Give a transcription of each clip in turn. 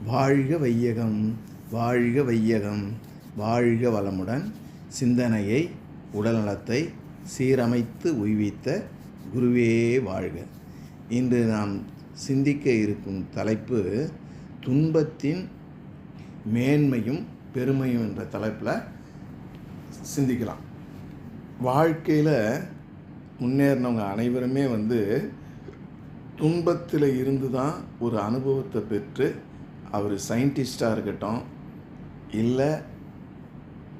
வாழ்க வையகம், வாழ்க வையகம், வாழ்க வளமுடன். சிந்தனையை, உடல்நலத்தை சீரமைத்து உய்வித்த குருவே வாழ்க. இன்று நாம் சிந்திக்க இருக்கும் தலைப்பு துன்பத்தின் மேன்மையும் பெருமையும் என்ற தலைப்பில் சிந்திக்கலாம். வாழ்க்கையில் முன்னேறினவங்க அனைவருமே துன்பத்தில் இருந்து தான் ஒரு அனுபவத்தை பெற்று, அவர் சயின்டிஸ்டாக இருக்கட்டும், இல்லை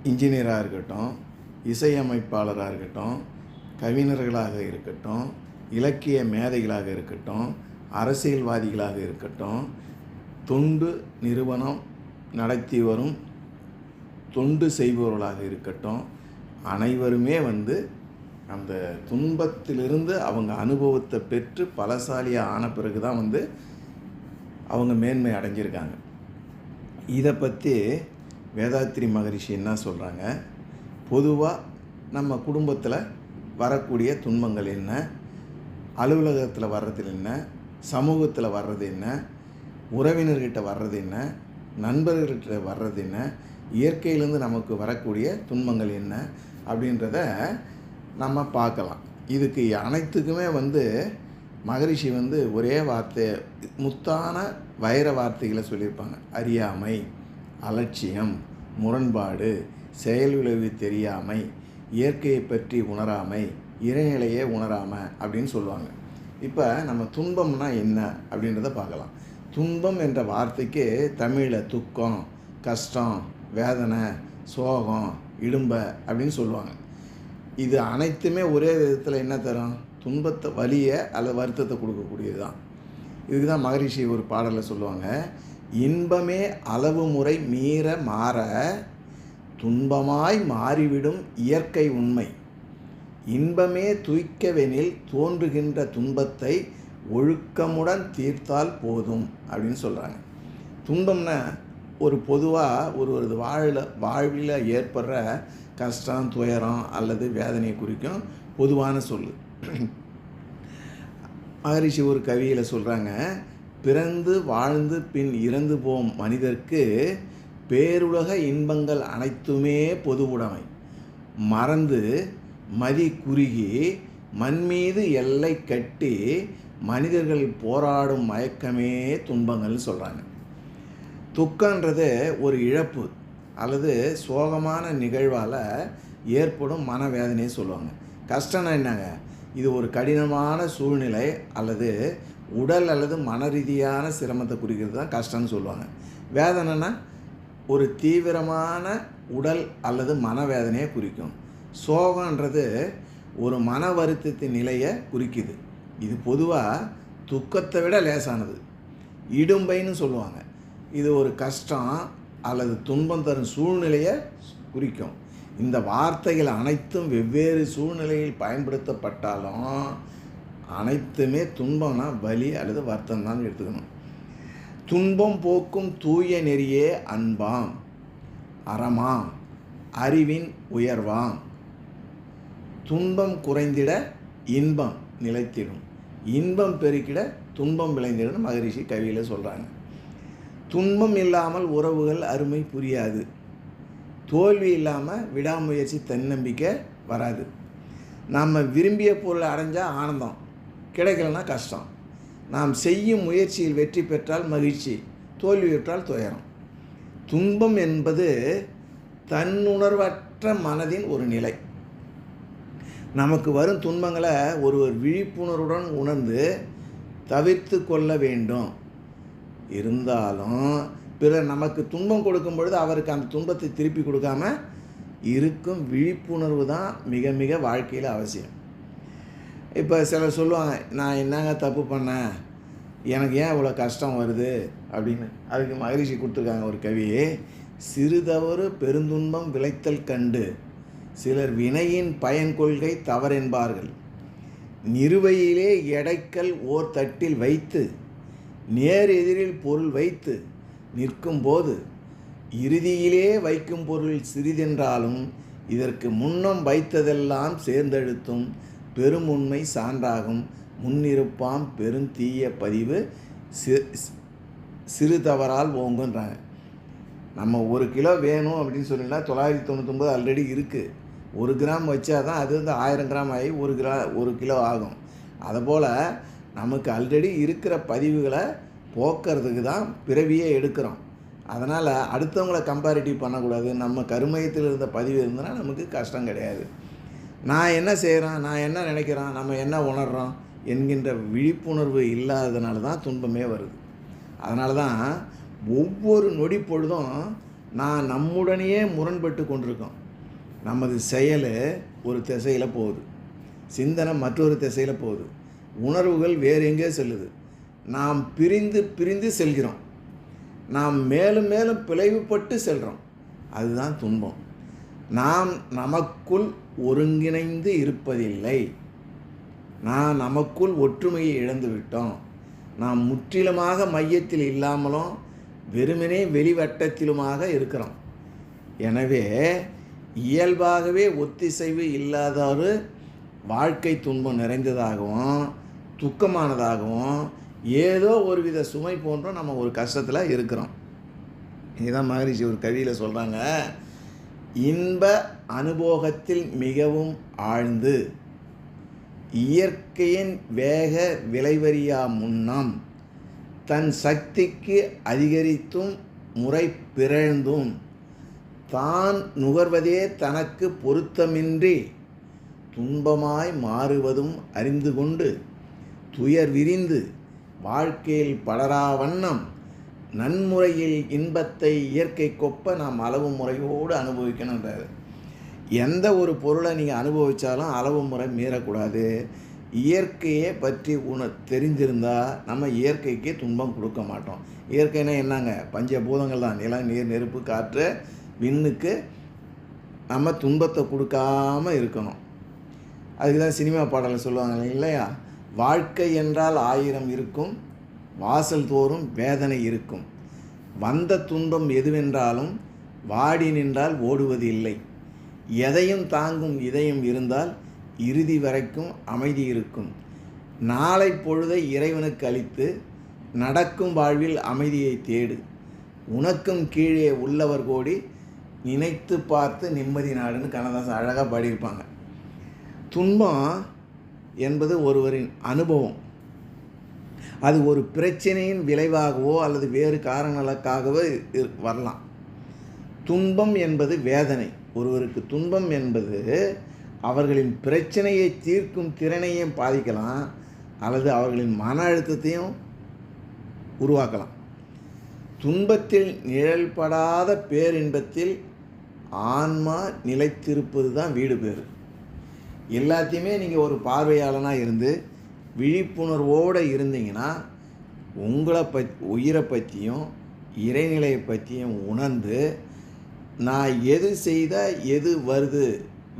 இன்ஜினியராக இருக்கட்டும், இசையமைப்பாளராக இருக்கட்டும், கவிஞர்களாக இருக்கட்டும், இலக்கிய மேதைகளாக இருக்கட்டும், அரசியல்வாதிகளாக இருக்கட்டும், தொண்டு நிறுவனம் நடத்தி வரும் தொண்டு செய்பவர்களாக இருக்கட்டும், அனைவருமே அந்த துன்பத்திலிருந்து அவங்க அனுபவத்தை பெற்று பலசாலியாக ஆன பிறகு தான் அவங்க மேன்மை அடைஞ்சிருக்காங்க. இதை பற்றி வேதாத்திரி மகரிஷி என்ன சொல்கிறாங்க? பொதுவாக நம்ம குடும்பத்தில் வரக்கூடிய துன்பங்கள் என்ன, அலுவலகத்தில் வர்றது என்ன, சமூகத்தில் வர்றது என்ன, உறவினர்கிட்ட வர்றது என்ன, நண்பர்கள்கிட்ட வர்றது என்ன, இயற்கையிலேருந்து நமக்கு வரக்கூடிய துன்பங்கள் என்ன அப்படின்றத நம்ம பார்க்கலாம். இதுக்கு அனைத்துக்குமே மகரிஷி ஒரே வார்த்தை, முத்தான வைர வார்த்தைகளை சொல்லியிருப்பாங்க. அறியாமை, அலட்சியம், முரண்பாடு, செயல் விளைவு தெரியாமை, இயற்கையை பற்றி உணராமை, இறைநிலையே உணராமை அப்படின்னு சொல்லுவாங்க. இப்போ நம்ம துன்பம்னா என்ன அப்படின்றத பார்க்கலாம். துன்பம் என்ற வார்த்தைக்கு தமிழில் துக்கம், கஷ்டம், வேதனை, சோகம், இடும்ப அப்படின்னு சொல்லுவாங்க. இது அனைத்துமே ஒரே விதத்தில் என்ன தரும்? துன்பத்தை, வலியை அல்லது வருத்தத்தை கொடுக்கக்கூடியது தான். இதுக்கு தான் மகரிஷி ஒரு பாடலில் சொல்லுவாங்க, இன்பமே அளவு முறை மீற மாற துன்பமாய் மாறிவிடும் இயற்கை உண்மை, இன்பமே துய்க்கவெனில் தோன்றுகின்ற துன்பத்தை ஒழுக்கமுடன் தீர்த்தால் போதும் அப்படின்னு சொல்கிறாங்க. துன்பம்னா ஒரு பொதுவாக ஒரு வாழ்வில் ஏற்படுற கஷ்டம், துயரம் அல்லது வேதனையை குறிக்கும் பொதுவான சொல். மகரிஷி ஒரு கவியில் சொல்கிறாங்க, பிறந்து வாழ்ந்து பின் இறந்து போம் மனிதர்க்கு பேருலக இன்பங்கள் அனைத்துமே பொதுவுடைமை, மறந்து மதி குறுகி மண்மீது எல்லை கட்டி மனிதர்கள் போராடும் மயக்கமே துன்பங்கள்னு சொல்கிறாங்க. துக்கன்றது ஒரு இழப்பு அல்லது சோகமான நிகழ்வால் ஏற்படும் மனவேதனையை சொல்லுவாங்க. கஷ்டம்னா என்னங்க? இது ஒரு கடினமான சூழ்நிலை அல்லது உடல் அல்லது மன ரீதியான சிரமத்தை குறிக்கிறது தான் கஷ்டம்னு சொல்லுவாங்க. வேதனைனா ஒரு தீவிரமான உடல் அல்லது மனவேதனையை குறிக்கும். சோகன்றது ஒரு மன வருத்தத்தின் நிலையை குறிக்குது. இது பொதுவாக துக்கத்தை விட லேசானது. இடும்பைன்னு சொல்லுவாங்க. இது ஒரு கஷ்டம் அல்லது துன்பம் தரும் சூழ்நிலையை குறிக்கும். இந்த வார்த்தைகள் அனைத்தும் வெவ்வேறு சூழ்நிலையில் பயன்படுத்தப்பட்டாலும் அனைத்துமே துன்பம்னா வலி அல்லது வருத்தம் தான் எடுத்துக்கணும். துன்பம் போக்கும் தூய நெறியே அன்பாம், அறமாம், அறிவின் உயர்வாம், துன்பம் குறைந்திட இன்பம் நிலைத்திடும், இன்பம் பெருக்கிட துன்பம் விளைந்திடும் மகரிஷி கவியில் சொல்கிறாங்க. துன்பம் இல்லாமல் உறவுகள் அருமை புரியாது, தோல்வி இல்லாமல் விடாமுயற்சி, தன்னம்பிக்கை வராது. நம்ம விரும்பிய பொருளை அடைஞ்சால் ஆனந்தம், கிடைக்கலன்னா கஷ்டம். நாம் செய்யும் முயற்சியில் வெற்றி பெற்றால் மகிழ்ச்சி, தோல்வியுற்றால் துயரம். துன்பம் என்பது தன்னுணர்வற்ற மனதின் ஒரு நிலை. நமக்கு வரும் துன்பங்களை ஒருவர் விழிப்புணர்வுடன் உணர்ந்து தவிர்த்து கொள்ள வேண்டும். இருந்தாலும் பிறர் நமக்கு துன்பம் கொடுக்கும் பொழுது அவருக்கு அந்த துன்பத்தை திருப்பி கொடுக்காம இருக்கும் விழிப்புணர்வு தான் மிக மிக வாழ்க்கையில் அவசியம். இப்போ சிலர் சொல்லுவாங்க, நான் என்னங்க தப்பு பண்ணேன், எனக்கு ஏன் இவ்வளோ கஷ்டம் வருது அப்படின்னு. அதுக்கு மகரிஷி கொடுத்துருக்காங்க ஒரு கவி, சிறுதவறு பெருந்துன்பம் விளைத்தல் கண்டு சிலர் வினையின் பயன் கொள்கை தவறென்பார்கள், நிறுவையிலே எடைக்கல் ஓர் தட்டில் வைத்து நேர் எதிரில் பொருள் வைத்து நிற்கும் போது இறுதியிலே வைக்கும் பொருள் சிறிதென்றாலும் இதற்கு முன்னம் வைத்ததெல்லாம் சேர்ந்தெழுத்தும் பெருமுண்மை சான்றாகும் முன்னிருப்பாம் பெருந்தீய பதிவு சிறு தவறால் ஓங்குன்றாங்க. நம்ம 1 கிலோ வேணும் அப்படின்னு சொன்னீங்கன்னா 999 ஆல்ரெடி இருக்குது. 1 கிராம் வச்சா தான் அது வந்து 1000 கிராம் ஆகி 1 கிலோ ஆகும். அதுபோல் நமக்கு ஆல்ரெடி இருக்கிற பதிவுகளை போக்குறதுக்கு தான் பிறவியே எடுக்கிறோம். அதனால் அடுத்தவங்களை கம்பேரிட்டிவ் பண்ணக்கூடாது. நம்ம கருமையத்தில் இருந்த பதிவு இருந்ததுன்னா நமக்கு கஷ்டம் கிடையாது. நான் என்ன செய்கிறேன், நான் என்ன நினைக்கிறேன், நம்ம என்ன உணர்கிறோம் என்கின்ற விழிப்புணர்வு இல்லாததுனால தான் துன்பமே வருது. அதனால தான் ஒவ்வொரு நொடி பொழுதும் நம்முடனேயே முரண்பட்டு கொண்டிருக்கோம். நமது செயல் ஒரு திசையில் போகுது, சிந்தனை மற்றொரு திசையில் போகுது, உணர்வுகள் வேறு எங்கேயோ செல்லுது. நாம் பிரிந்து பிரிந்து செல்கிறோம். நாம் மேலும் மேலும் பிளவுபட்டு செல்கிறோம். அதுதான் துன்பம். நாம் நமக்குள் ஒருங்கிணைந்து இருப்பதில்லை. நமக்குள் ஒற்றுமையை இழந்து விட்டோம். நாம் முற்றிலுமாக மையத்தில் இல்லாமலும் வெறுமனே வெளிவட்டத்திலுமாக இருக்கிறோம். எனவே இயல்பாகவே ஒத்திசைவு இல்லாத ஒரு வாழ்க்கை துன்பம் நிறைந்ததாகவும் துக்கமானதாகவும் ஏதோ ஒரு வித சுமை போன்றும் நம்ம ஒரு கஷ்டத்தில் இருக்கிறோம். இதுதான் மகரிஷி ஒரு கவியில் சொல்கிறாங்க, இன்ப அனுபோகத்தில் மிகவும் ஆழ்ந்து இயற்கையின் வேக விளைவறியா முன்னம் தன் சக்திக்கு அதிகரித்தும் முறை பிறழ்ந்தும் தான் நுகர்வதே தனக்கு பொருத்தமின்றி துன்பமாய் மாறுவதும் அறிந்து கொண்டு துயர் விரிந்து வாழ்க்கையில் படரா வண்ணம் நன்முறையில் இன்பத்தை இயற்கை கொப்ப நாம் அளவு முறையோடு அனுபவிக்கணுன்றார். எந்த ஒரு பொருளை நீங்கள் அனுபவித்தாலும் அளவு முறை மீறக்கூடாது. இயற்கையை பற்றி தெரிஞ்சிருந்தால் நம்ம இயற்கைக்கு துன்பம் கொடுக்க மாட்டோம். இயற்கைனா என்னங்க, பஞ்சபூதங்கள் தான், நிலம் நீர் நெருப்பு காற்று விண்ணுக்கு நம்ம துன்பத்தை கொடுக்காமல் இருக்கணும். அதுக்கு தான் சினிமா பாடலை சொல்லுவாங்க இல்லையா, வாழ்க்கை என்றால் 1000 இருக்கும், வாசல் தோறும் வேதனை இருக்கும், வந்த துன்பம் எதுவென்றாலும் வாடி நின்றால் ஓடுவது இல்லை, எதையும் தாங்கும் இதயம் இருந்தால் இறுதி வரைக்கும் அமைதி இருக்கும், நாளை பொழுதை இறைவனுக்கு அளித்து நடக்கும் வாழ்வில் அமைதியை தேடு, உனக்கும் கீழே உள்ளவர் கோடி நினைத்து பார்த்து நிம்மதி நாடுன்னு கண்ணதாசன் அழகாக பாடியிருப்பாங்க. துன்பம் என்பது ஒருவரின் அனுபவம். அது ஒரு பிரச்சனையின் விளைவாகவோ அல்லது வேறு காரணங்களுக்காகவோ வரலாம். துன்பம் என்பது வேதனை. ஒருவருக்கு துன்பம் என்பது அவர்களின் பிரச்சனையை தீர்க்கும் திறனையும் பாதிக்கலாம், அல்லது அவர்களின் மன அழுத்தத்தையும் உருவாக்கலாம். துன்பத்தில் நிழல்படாத பேரின்பத்தில் ஆன்மா நிலைத்திருப்பது தான் வீடு பேறு. எல்லாத்தையுமே நீங்கள் ஒரு பார்வையாளனாக இருந்து விழிப்புணர்வோடு இருந்தீங்கன்னா உங்களை உயிரை பற்றியும் இறைநிலையை பற்றியும் உணர்ந்து நான் எது செய்தால் எது வருது,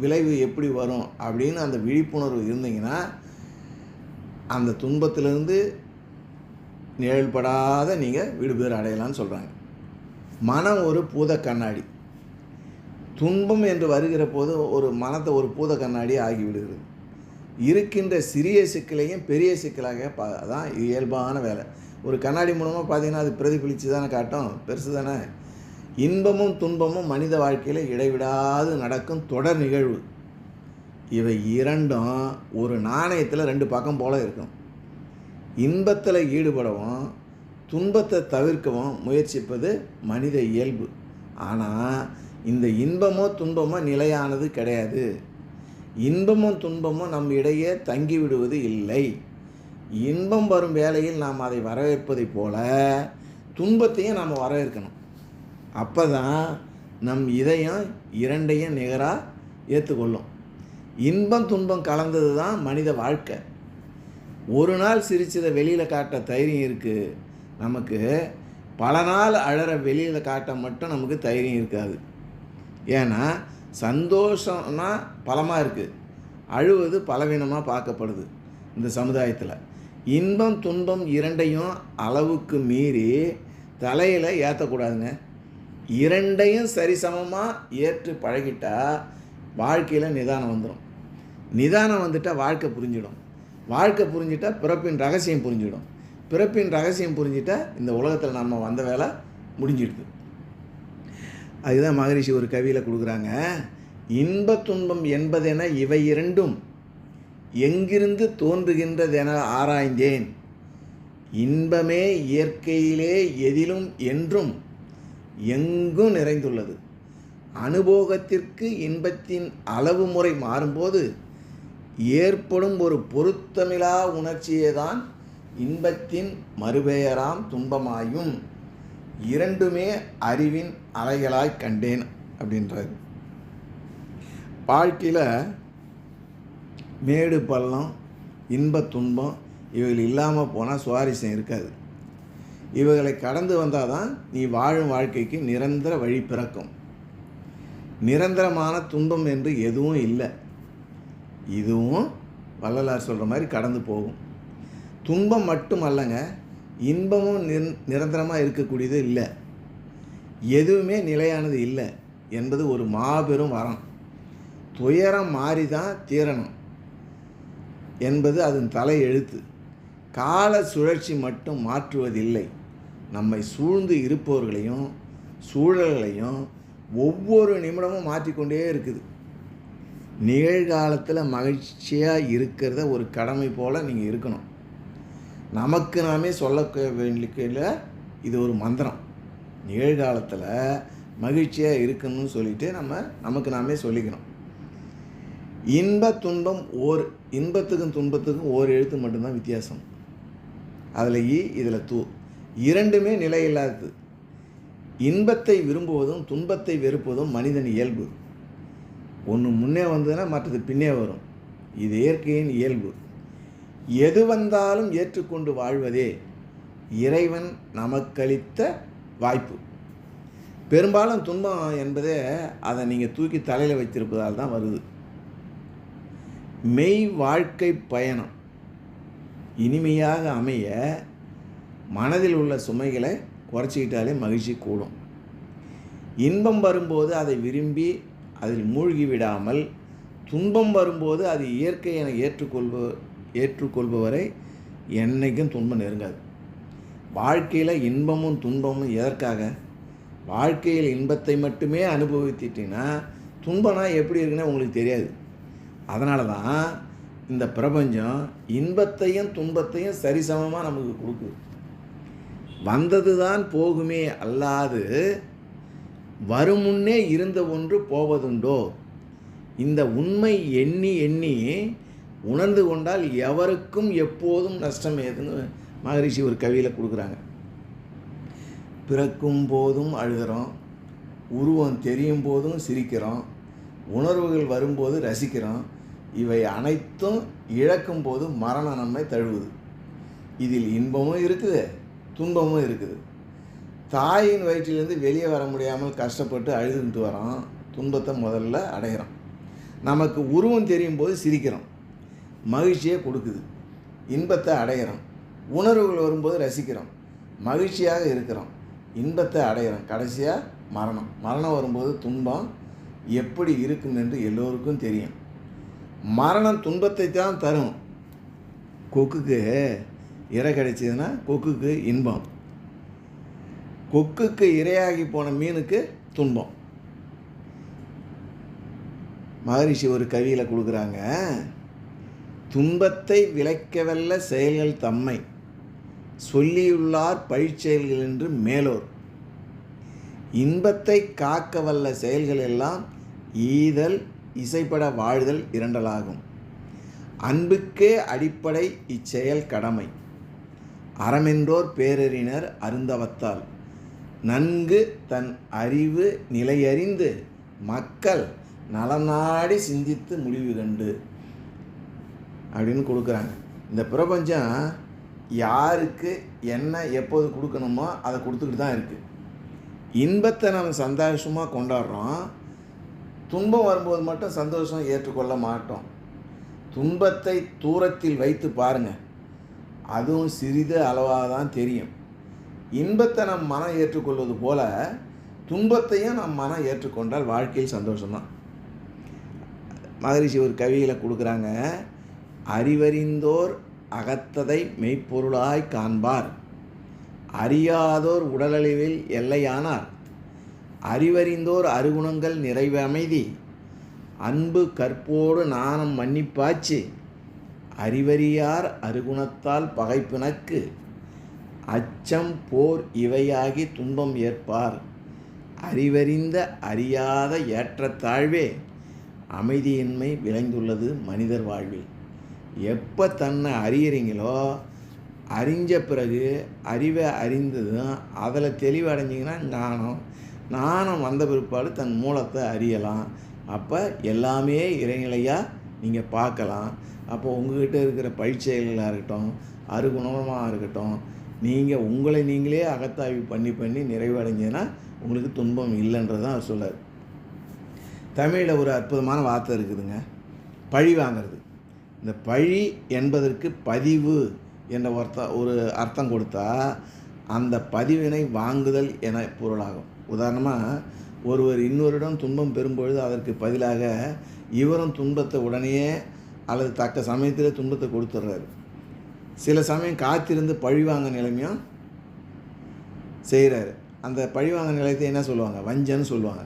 விளைவு எப்படி வரும் அப்படின்னு அந்த விழிப்புணர்வு இருந்தீங்கன்னா அந்த துன்பத்திலிருந்து நிழல்படாத நீங்கள் வீடு பேர் அடையலான்னு சொல்கிறாங்க. மனம் ஒரு பூத கண்ணாடி. துன்பம் என்று வருகிற போது ஒரு மனத்தை ஒரு பூத கண்ணாடி ஆகிவிடுகிறது. இருக்கின்ற சிறிய சிக்கலையும் பெரிய சிக்கலாக தான் இயல்பான வேலை. ஒரு கண்ணாடி மூலமாக பார்த்தீங்கன்னா அது பிரதிபலித்து தானே காட்டும், பெருசு தானே. இன்பமும் துன்பமும் மனித வாழ்க்கையில் இடைவிடாது நடக்கும் தொடர் நிகழ்வு. இவை இரண்டும் ஒரு நாணயத்தில் 2 பக்கம் போல் இருக்கும். இன்பத்தில் ஈடுபடவும் துன்பத்தை தவிர்க்கவும் முயற்சிப்பது மனித இயல்பு. ஆனால் இந்த இன்பமோ துன்பமோ நிலையானது கிடையாது. இன்பமும் துன்பமும் நம் இடையே தங்கிவிடுவது இல்லை. இன்பம் வரும் வேளையில் நாம் அதை வரவேற்பதைப் போல துன்பத்தையும் நாம் வரவேற்கணும். அப்போ தான் நம் இதயம் இரண்டையும் நிகராக ஏற்றுக்கொள்ளும். இன்பம் துன்பம் கலந்தது தான் மனித வாழ்க்கை. ஒரு நாள் சிரிச்சதை வெளியில் காட்ட தைரியம் இருக்குது நமக்கு, பல நாள் அழற வெளியில் காட்ட மட்டும் நமக்கு தைரியம் இருக்காது. ஏன்னா சந்தோஷம்னா பலமாக இருக்குது, அழுவது பலவீனமாக பார்க்கப்படுது இந்த சமுதாயத்தில். இன்பம் துன்பம் இரண்டையும் அளவுக்கு மீறி தலையில் ஏற்றக்கூடாதுங்க. இரண்டையும் சரிசமமாக ஏற்று பழகிட்டால் வாழ்க்கையில் நிதானம் வந்துடும். நிதானம் வந்துட்டால் வாழ்க்கை புரிஞ்சிடும். வாழ்க்கை புரிஞ்சிட்டால் பிறப்பின் ரகசியம் புரிஞ்சிடும். பிறப்பின் ரகசியம் புரிஞ்சிட்டா இந்த உலகத்தில் நம்ம வந்த வேலை முடிஞ்சிடுது. அதுதான் மகரிஷி ஒரு கவியில் கொடுக்குறாங்க. இன்ப துன்பம் என்பதென இவை இரண்டும் எங்கிருந்து தோன்றுகின்றதென ஆராய்ந்தேன். இன்பமே இயற்கையிலே எதிலும் என்றும் எங்கும் நிறைந்துள்ளது. அனுபோகத்திற்கு இன்பத்தின் அளவு முறை மாறும்போது ஏற்படும் ஒரு பொருத்தமிலா உணர்ச்சியே தான் இன்பத்தின் மறுபெயராம் துன்பமாயும் இரண்டுமே அறிவின் அலைகளாய் கண்டேன் அப்படின்றாரு. வாழ்க்கையில் மேடு பள்ளம் இன்ப துன்பம் இவைகள் இல்லாமல் போனால் சுவாரஸ்யம் இருக்காது. இவைகளை கடந்து வந்தால் தான் நீ வாழும் வாழ்க்கைக்கு நிரந்தர வழி பிறக்கும். நிரந்தரமான துன்பம் என்று எதுவும் இல்லை. இதுவும் வள்ளலார் சொல்கிற மாதிரி கடந்து போகும். துன்பம் மட்டும் அல்லங்க, இன்பமும் நிரந்தரமாக இருக்கக்கூடியது இல்லை. எதுவுமே நிலையானது இல்லை என்பது ஒரு மாபெரும் வரம். துயரம் மாறி தான் தீரணும் என்பது அதன் தலை எழுத்து. கால சுழற்சி மட்டும் மாற்றுவதில்லை. நம்மை சூழ்ந்து இருப்பவர்களையும் சூழல்களையும் ஒவ்வொரு நிமிடமும் மாற்றிக்கொண்டே இருக்குது. நிகழ்காலத்தில் மகிழ்ச்சியாக இருக்கிறத ஒரு கடமை போல் நீங்கள் இருக்கணும். நமக்கு நாமே சொல்ல வேண்டிய இது ஒரு மந்திரம். நிகழ்காலத்தில் மகிழ்ச்சியாக இருக்கணும்னு சொல்லிட்டு நமக்கு நாமே சொல்லிக்கணும். இன்ப துன்பம் இன்பத்துக்கும் துன்பத்துக்கும் ஓர் எழுத்து மட்டும்தான் வித்தியாசம். அதில் இதில் இரண்டுமே நிலையில்லாதது. இன்பத்தை விரும்புவதும் துன்பத்தை வெறுப்பதும் மனிதன் இயல்பு. ஒன்று முன்னே வந்ததுன்னா மற்றது பின்னே வரும். இது இயற்கையின் இயல்பு. எது வந்தாலும் ஏற்றுக்கொண்டு வாழ்வதே இறைவன் நமக்களித்த வாய்ப்பு. பெரும்பாலும் துன்பம் என்பதே அதை நீங்கள் தூக்கி தலையில் வைத்திருப்பதால் தான் வருது. மெய் வாழ்க்கை பயணம் இனிமையாக அமைய மனதில் உள்ள சுமைகளை குறைச்சிக்கிட்டாலே மகிழ்ச்சி கூடும். இன்பம் வரும்போது அதை விரும்பி அதில் மூழ்கி விடாமல், துன்பம் வரும்போது அது இயற்கை என ஏற்றுக்கொள்பவரை என்றைக்கும் துன்பம் நெருங்காது. வாழ்க்கையில் இன்பமும் துன்பமும் எதற்காக? வாழ்க்கையில் இன்பத்தை மட்டுமே அனுபவித்திட்டிங்கன்னா துன்பம்னா எப்படி இருக்குன்னு உங்களுக்கு தெரியாது. அதனால தான் இந்த பிரபஞ்சம் இன்பத்தையும் துன்பத்தையும் சரிசமமாக நமக்கு கொடுக்குது. வந்தது தான் போகுமே அல்லாது வரும் முன்னே இருந்த ஒன்று போவதுண்டோ? இந்த உண்மை எண்ணி எண்ணி உணர்ந்து கொண்டால் எவருக்கும் எப்போதும் நஷ்டம் ஏதுன்னு மகரிஷி ஒரு கவியில் கொடுக்குறாங்க. பிறக்கும் போதும் அழுகிறோம், உருவம் தெரியும் போதும் சிரிக்கிறோம், உணர்வுகள் வரும்போது ரசிக்கிறோம், இவை அனைத்தும் இழக்கும் போது மரணம் நம்மை தழுவுது. இதில் இன்பமும் இருக்குது, துன்பமும் இருக்குது. தாயின் வயிற்றிலேருந்து வெளியே வர முடியாமல் கஷ்டப்பட்டு அழுதுகிட்டு வரோம், துன்பத்தை முதல்ல அடைகிறோம். நமக்கு உருவம் தெரியும் போது சிரிக்கிறோம், மகிழ்ச்சியை கொடுக்குது. இன்பத்தை அடைகிறோம். உணர்வுகள் வரும்போது ரசிக்கிறோம், மகிழ்ச்சியாக இருக்கிறோம், இன்பத்தை அடைகிறோம். கடைசியாக மரணம் வரும்போது துன்பம் எப்படி இருக்கும் என்று எல்லோருக்கும் தெரியும். மரணம் துன்பத்தை தான் தரும். கொக்குக்கு இரை கிடைச்சதுன்னா கொக்குக்கு இன்பம், கொக்குக்கு இரையாகி போன மீனுக்கு துன்பம். மகரிஷி ஒரு கவியில் கொடுக்குறாங்க. துன்பத்தை விளைக்கவல்ல செயல்கள் தம்மை சொல்லியுள்ளார் பழிச்செயல்கள் என்று மேலோர். இன்பத்தை காக்க வல்ல செயல்கள் எல்லாம் ஈதல் இசைப்பட வாழ்தல் இரண்டலாகும். அன்புக்கே அடிப்படை இச்செயல் கடமை. அறமென்றோர் பேரறிஞர் அருந்தவத்தால் நன்கு தன் அறிவு நிலையறிந்து மக்கள் நலநாடி சிந்தித்து முடிவு கண்டு அப்படின்னு கொடுக்குறாங்க. இந்த பிரபஞ்சம் யாருக்கு என்ன எப்போது கொடுக்கணுமோ அதை கொடுத்துக்கிட்டு தான் இருக்குது. இன்பத்தை நம்ம சந்தோஷமாக கொண்டாடுறோம், துன்பம் வரும்போது மட்டும் சந்தோஷம் ஏற்றுக்கொள்ள மாட்டோம். துன்பத்தை தூரத்தில் வைத்து பாருங்கள், அதுவும் சிறிது அளவாக தான் தெரியும். இன்பத்தை நம் மனம் ஏற்றுக்கொள்வது போல துன்பத்தையும் நம் மனம் ஏற்றுக்கொண்டால் வாழ்க்கையில் சந்தோஷம்தான். மகரிஷி ஒரு கவியில் கொடுக்குறாங்க. அறிவறிந்தோர் அகத்ததை மெய்ப்பொருளாய் காண்பார். அறியாதோர் உடலளவில் எல்லையானார். அறிவறிந்தோர் அருகுணங்கள் நிறைவு அமைதி. அன்பு கற்போடு நாணம் மன்னிப்பாச்சு. அறிவறியார் அருகுணத்தால் பகைப்பினக்கு. அச்சம் போர் இவையாகி துன்பம் ஏற்பார். அறிவறிந்த அறியாத ஏற்றத்தாழ்வே அமைதியின்மை விளைந்துள்ளது மனிதர் வாழ்வில். எப்போ தன்னை அறியறீங்களோ, அறிஞ்ச பிறகு அறிவை அறிந்ததும் அதில் தெளிவடைஞ்சிங்கன்னா ஞானம் வந்த பிற்பாடு தன் மூலத்தை அறியலாம். அப்போ எல்லாமே இறைநிலையாக நீங்கள் பார்க்கலாம். அப்போ உங்கள்கிட்ட இருக்கிற பயிற்சிகளாக இருக்கட்டும், அருகுணமாக இருக்கட்டும், நீங்கள் உங்களை நீங்களே அகத்தாய்வு பண்ணி நிறைவடைஞ்சதுன்னா உங்களுக்கு துன்பம் இல்லைன்றதான் அவர் சொல்கிறார். தமிழில் ஒரு அற்புதமான வார்த்தை இருக்குதுங்க, பழி வாங்கிறது. இந்த பழி என்பதற்கு பதிவு என்ற ஒரு அர்த்தம் கொடுத்தா அந்த பதிவினை வாங்குதல் என பொருளாகும். உதாரணமாக ஒருவர் இன்னொருடம் துன்பம் பெறும்பொழுது அதற்கு பதிலாக இவரும் துன்பத்தை உடனேயே அல்லது தக்க சமயத்தில் துன்பத்தை கொடுத்துட்றாரு. சில சமயம் காத்திருந்து பழிவாங்க நிலைமையும் செய்கிறாரு. அந்த பழிவாங்க நிலையத்தை என்ன சொல்லுவாங்க? வஞ்சன்னு சொல்லுவாங்க.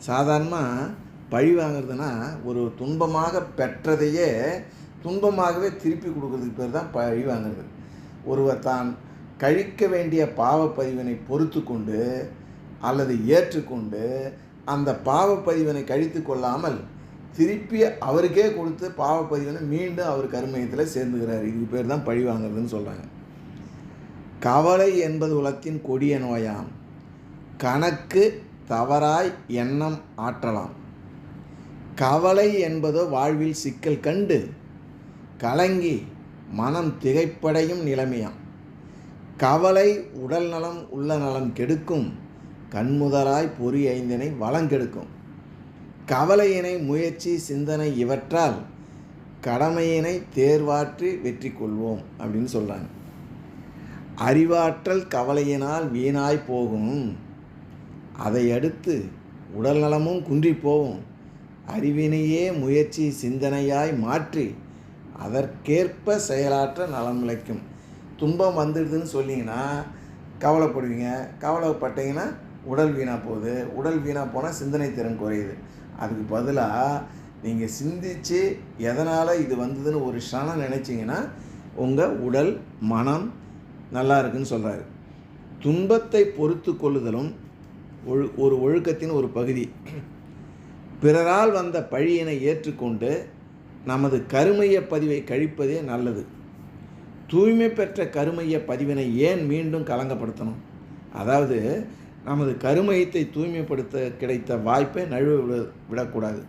சாதாரணமாக பழி வாங்கிறதுனா ஒரு துன்பமாக பெற்றதையே துன்பமாகவே திருப்பி கொடுக்கறதுக்கு பேர் தான் பழி வாங்கிறது. ஒருவர் தான் கழிக்க வேண்டிய பாவப்பதிவினை பொறுத்து கொண்டு அல்லது ஏற்றுக்கொண்டு அந்த பாவப்பதிவினை கழித்து கொள்ளாமல் திருப்பி அவருக்கே கொடுத்து பாவப்பதிவினை மீண்டும் அவர் கருமையத்தில் சேர்ந்துக்கிறார். இதுக்கு பேர் தான் பழி வாங்கிறதுன்னு சொல்கிறாங்க. கவலை என்பது உலகத்தின் கொடிய நோயாம். கணக்கு தவறாய் எண்ணம் ஆற்றலாம். கவலை என்பதோ வாழ்வில் சிக்கல் கண்டு கலங்கி மனம் திகைப்படையும் நிலைமையாம். கவலை உடல் நலம் உள்ள நலம் கெடுக்கும். கண்முதலாய் பொறி ஐந்தினை வளங்கெடுக்கும். கவலையினை முயற்சி சிந்தனை இவற்றால் கடமையினை தேர்வாற்றி வெற்றி கொள்வோம் அப்படின்னு சொல்கிறாங்க. அறிவாற்றல் கவலையினால் வீணாய் போகும். அதை அடுத்து உடல் நலமும் குன்றி போகும். அறிவினையே முயற்சி சிந்தனையாய் மாற்றி அதற்கேற்ப செயலாற்ற நலம் விளைக்கும். துன்பம் வந்துடுதுன்னு சொல்லிங்கன்னா கவலைப்படுவீங்க. கவலைப்பட்டீங்கன்னா உடல் வீணாக போகுது. உடல் வீணாக போனால் சிந்தனை திறன் குறையுது. அதுக்கு பதிலாக நீங்கள் சிந்தித்து எதனால் இது வந்ததுன்னு ஒரு க்ஷணம் நினச்சிங்கன்னா உங்கள் உடல் மனம் நல்லா இருக்குன்னு சொல்கிறாரு. துன்பத்தை பொறுத்து கொள்ளுதலும் ஒரு ஒழுக்கத்தின் ஒரு பகுதி. பிறரால் வந்த பழியினை ஏற்றுக்கொண்டு நமது கருமைய பதிவை கழிப்பதே நல்லது. தூய்மை பெற்ற கருமைய பதிவினை ஏன் மீண்டும் கலங்கப்படுத்தணும்? அதாவது நமது கருமையத்தை தூய்மைப்படுத்த கிடைத்த வாய்ப்பை நழுவ விடக்கூடாது.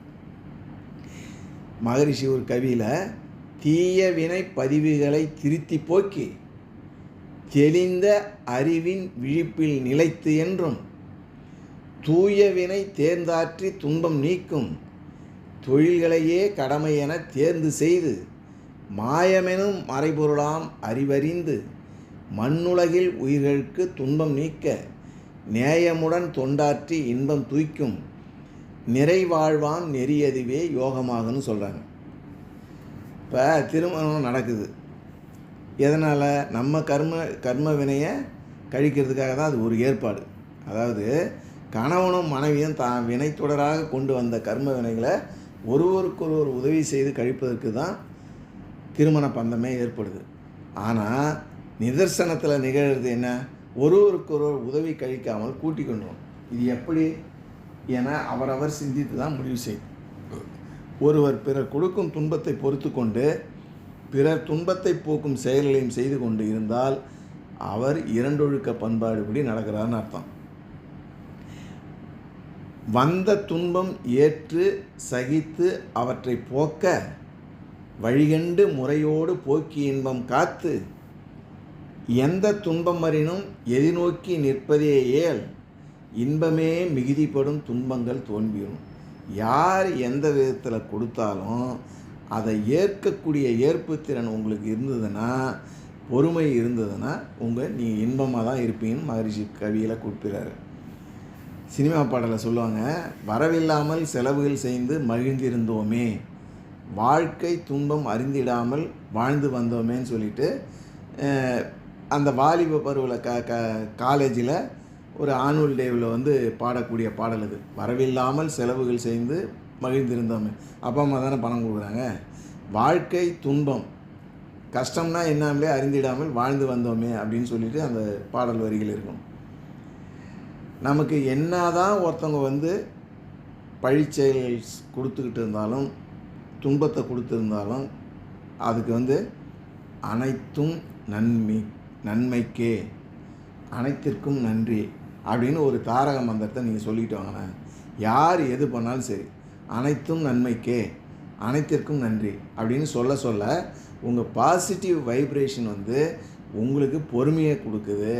மகரிஷி ஒரு கவியில் தீய வினை பதிவுகளை திருத்தி போக்கி தெளிந்த அறிவின் விழிப்பில் நிலைத்து என்றும் தூய வினை தேர்ந்தாற்றி துன்பம் நீக்கும் தொழில்களையே கடமை என தேர்ந்து செய்து மாயமெனும் மறைபொருளாம் அறிவறிந்து மண்ணுலகில் உயிர்களுக்கு துன்பம் நீக்க நேயமுடன் தொண்டாற்றி இன்பம் தூய்க்கும் நிறைவாழ்வான் நெறியதுவே யோகமாகன்னு சொல்கிறாங்க. இப்போ திருமணம் நடக்குது. எதனால்? நம்ம கர்ம வினையை கழிக்கிறதுக்காக தான் அது ஒரு ஏற்பாடு. அதாவது கணவனும் மனைவியும் தான் வினை தொடராக கொண்டு வந்த கர்ம வினைகளை ஒருவருக்கொருவர் உதவி செய்து கழிப்பதற்கு தான் திருமண பந்தமே ஏற்படுது. ஆனால் நிதர்சனத்தில் நிகழ்கிறது என்ன? ஒருவருக்கொருவர் உதவி கழிக்காமல் கூட்டி கொண்டோம். இது எப்படி என அவரவர் சிந்தித்து தான் முடிவு செய்யும். ஒருவர் பிறர் கொடுக்கும் துன்பத்தை பொறுத்து கொண்டு பிறர் துன்பத்தை போக்கும் செயல்களையும் செய்து கொண்டு இருந்தால் அவர் இரண்டொழுக்க பண்பாடுபடி நடக்கிறார்னு அர்த்தம். வந்த துன்பம் ஏற்று சகித்து அவற்றை போக்க வழிகண்டு முறையோடு போக்கி இன்பம் காத்து எந்த துன்பம் வரினும் எதிர்நோக்கி நிற்பதே ஏல் இன்பமே மிகுதிப்படும் துன்பங்கள் தோன்றியும். யார் எந்த விதத்தில் கொடுத்தாலும் அதை ஏற்கக்கூடிய ஏற்பு திறன் உங்களுக்கு இருந்ததுன்னா, பொறுமை இருந்ததுன்னா நீ இன்பமாக தான் இருப்பீங்கன்னு மகரிஷி கவியில் குறிப்பிடுறாரு. சினிமா பாடலில் சொல்லுவாங்க, வரவில்லாமல் செலவுகள் செய்து மகிழ்ந்திருந்தோமே, வாழ்க்கை துன்பம் அறிந்திடாமல் வாழ்ந்து வந்தோமேன்னு சொல்லிட்டு அந்த வாலிப பருவில் காலேஜில் ஒரு ஆனுவல் டேவில் வந்து பாடக்கூடிய பாடல் அது. வரவில்லாமல் செலவுகள் செய்து மகிழ்ந்திருந்தோமே. அப்பா அம்மா தானே பணம் கொடுக்குறாங்க. வாழ்க்கை துன்பம் கஷ்டம்னா என்னாமலே அறிந்திடாமல் வாழ்ந்து வந்தோமே அப்படின்னு சொல்லிட்டு அந்த பாடல் வரிகள் இருக்கும். நமக்கு என்னதான் ஒருத்தவங்க வந்து பழிச்செயல் கொடுத்துக்கிட்டு இருந்தாலும் துன்பத்தை கொடுத்துருந்தாலும் அதுக்கு வந்து அனைத்தும் நன்மைக்கே, அனைத்திற்கும் நன்றி அப்படின்னு ஒரு தாரக மந்திரத்தை நீங்கள் சொல்லிட்டு வாங்கண்ணே. யார் எது பண்ணாலும் சரி, அனைத்தும் நன்மைக்கே, அனைத்திற்கும் நன்றி அப்படின்னு சொல்ல உங்கள் பாசிட்டிவ் வைப்ரேஷன் வந்து உங்களுக்கு பொறுமையை கொடுக்குது.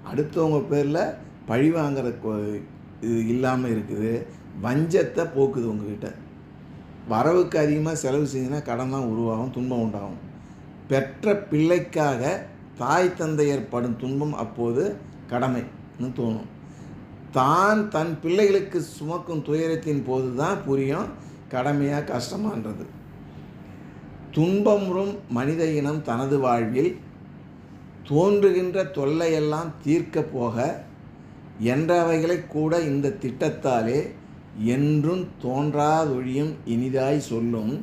அடுத்தவங்க பேரில் பழி வாங்குற இது இல்லாமல் இருக்குது. வஞ்சத்தை போக்குது. உங்ககிட்ட வரவுக்கு அதிகமாக செலவு செஞ்சுன்னா கடன் தான் உருவாகும், துன்பம் உண்டாகும். பெற்ற பிள்ளைக்காக தாய் தந்தையர் படும் துன்பம் அப்போது கடமைன்னு தோணும். தன் பிள்ளைகளுக்கு சுமக்கும் துயரத்தின் போது தான் புரியும் கடமையாக கஷ்டமான்றது. துன்பமுறும் மனித இனம் தனது வாழ்வில் தோன்றுகின்ற தொல்லையெல்லாம் தீர்க்க போக என்றவைகளை கூட இந்த திட்டத்தாலே என்றும் தோன்றாதொழியும் இனிதாய் சொல்லும்